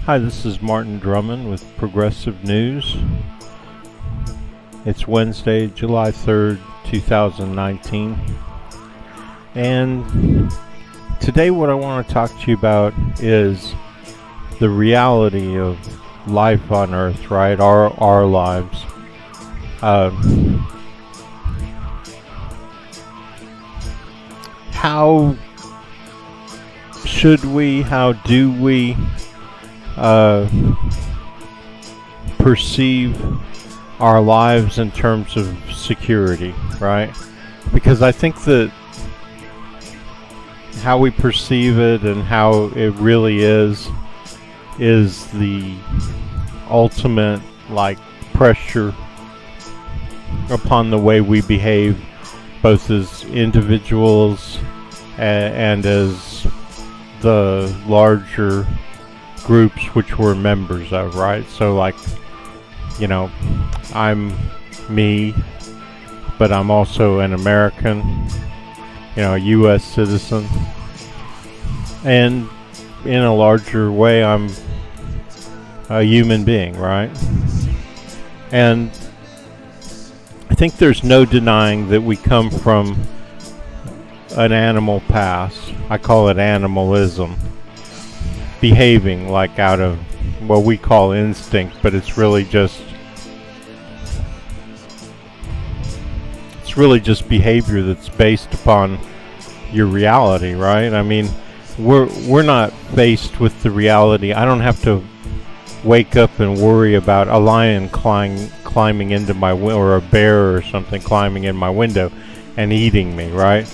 Hi, this is Martin Drummond with Progressive News. It's Wednesday, July 3rd, 2019. And today what I want to talk to you about is the reality of life on Earth, right? Our lives. How do we perceive our lives in terms of security, right? Because I think that how we perceive it and how it really is the ultimate pressure upon the way we behave, both as individuals and as the larger groups which we're members of, right? So I'm me, but I'm also an American, a U.S. citizen, and in a larger way I'm a human being, right? And I think there's no denying that we come from an animal past. I call it animalism, behaving out of what we call instinct, but it's really just behavior that's based upon your reality, right? I mean, we're not faced with the reality. I don't have to wake up and worry about a lion climbing into my window, or a bear or something climbing in my window and eating me, right?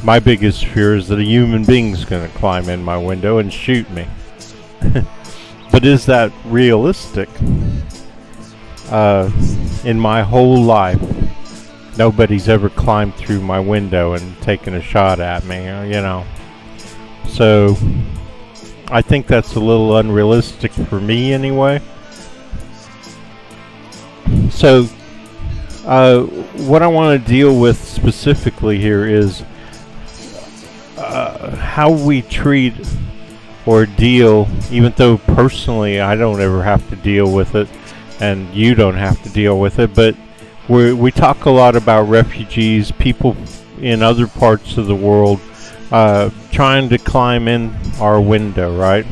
My biggest fear is that a human being's going to climb in my window and shoot me. But is that realistic? In my whole life, nobody's ever climbed through my window and taken a shot at me, So I think that's a little unrealistic for me anyway. So what I want to deal with specifically here is how we treat or deal, even though personally I don't ever have to deal with it and you don't have to deal with it, but we talk a lot about refugees, people in other parts of the world trying to climb in our window, right?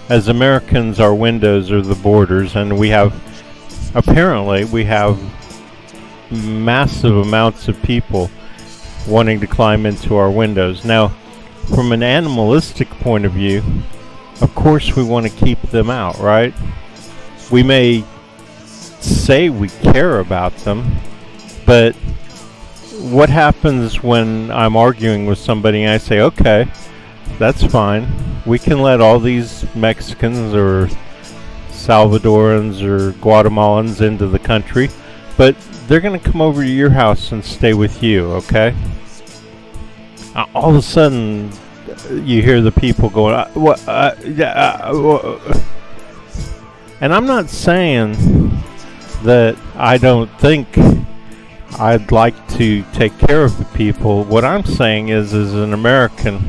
As Americans, our windows are the borders, and we have massive amounts of people wanting to climb into our windows. Now, from an animalistic point of view, of course we want to keep them out, right? We may say we care about them, but what happens when I'm arguing with somebody and I say, okay, that's fine, we can let all these Mexicans or Salvadorans or Guatemalans into the country, but they're going to come over to your house and stay with you, okay? All of a sudden, you hear the people going, and I'm not saying that I don't think I'd like to take care of the people. What I'm saying is, as an American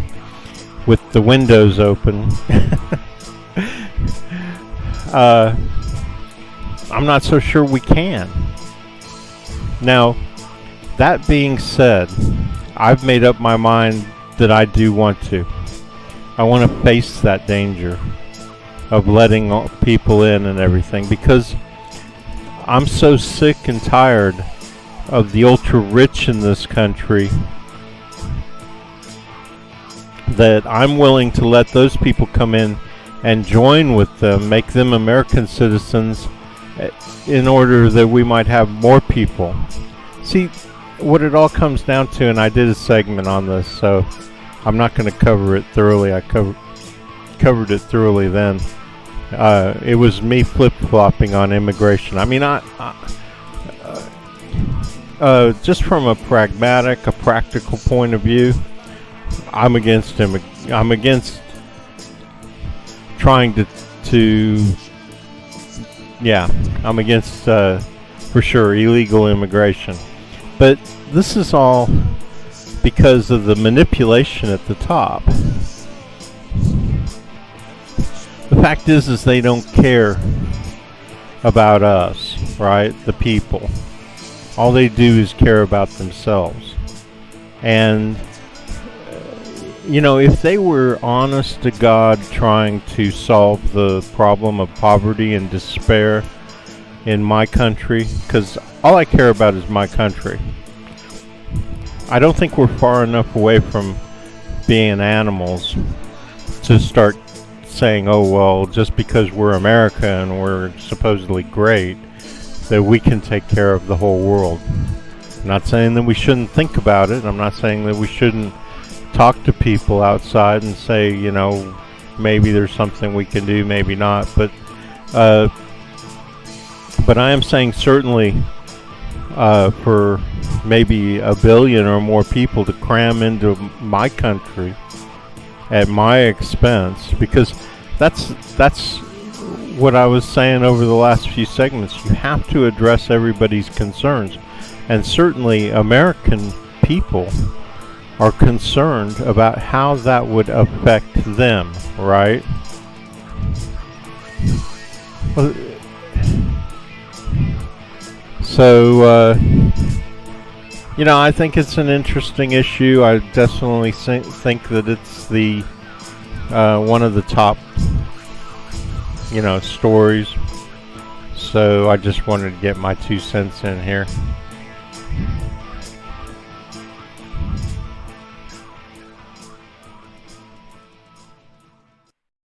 with the windows open, I'm not so sure we can. Now, that being said, I've made up my mind that I do want to. I want to face that danger of letting people in and everything, because I'm so sick and tired of the ultra rich in this country that I'm willing to let those people come in and join with them, make them American citizens, in order that we might have more people. See, what it all comes down to, and I did a segment on this, so I'm not going to cover it thoroughly. I covered it thoroughly then. It was me flip-flopping on immigration. I mean, just from a practical point of view, I'm against I'm against trying I'm against for sure illegal immigration. But this is all because of the manipulation at the top. The fact is they don't care about us, right? The people. All they do is care about themselves. And, if they were honest to God trying to solve the problem of poverty and despair in my country, because all I care about is my country. I don't think we're far enough away from being animals to start saying, oh, well, just because we're America and we're supposedly great, that we can take care of the whole world. I'm not saying that we shouldn't think about it. I'm not saying that we shouldn't talk to people outside and say, maybe there's something we can do, maybe not. But I am saying certainly for maybe 1 billion or more people to cram into my country at my expense, because that's what I was saying over the last few segments. You have to address everybody's concerns, and certainly American people are concerned about how that would affect them, right? So, I think it's an interesting issue. I definitely think that it's the one of the top, stories. So I just wanted to get my 2 cents in here.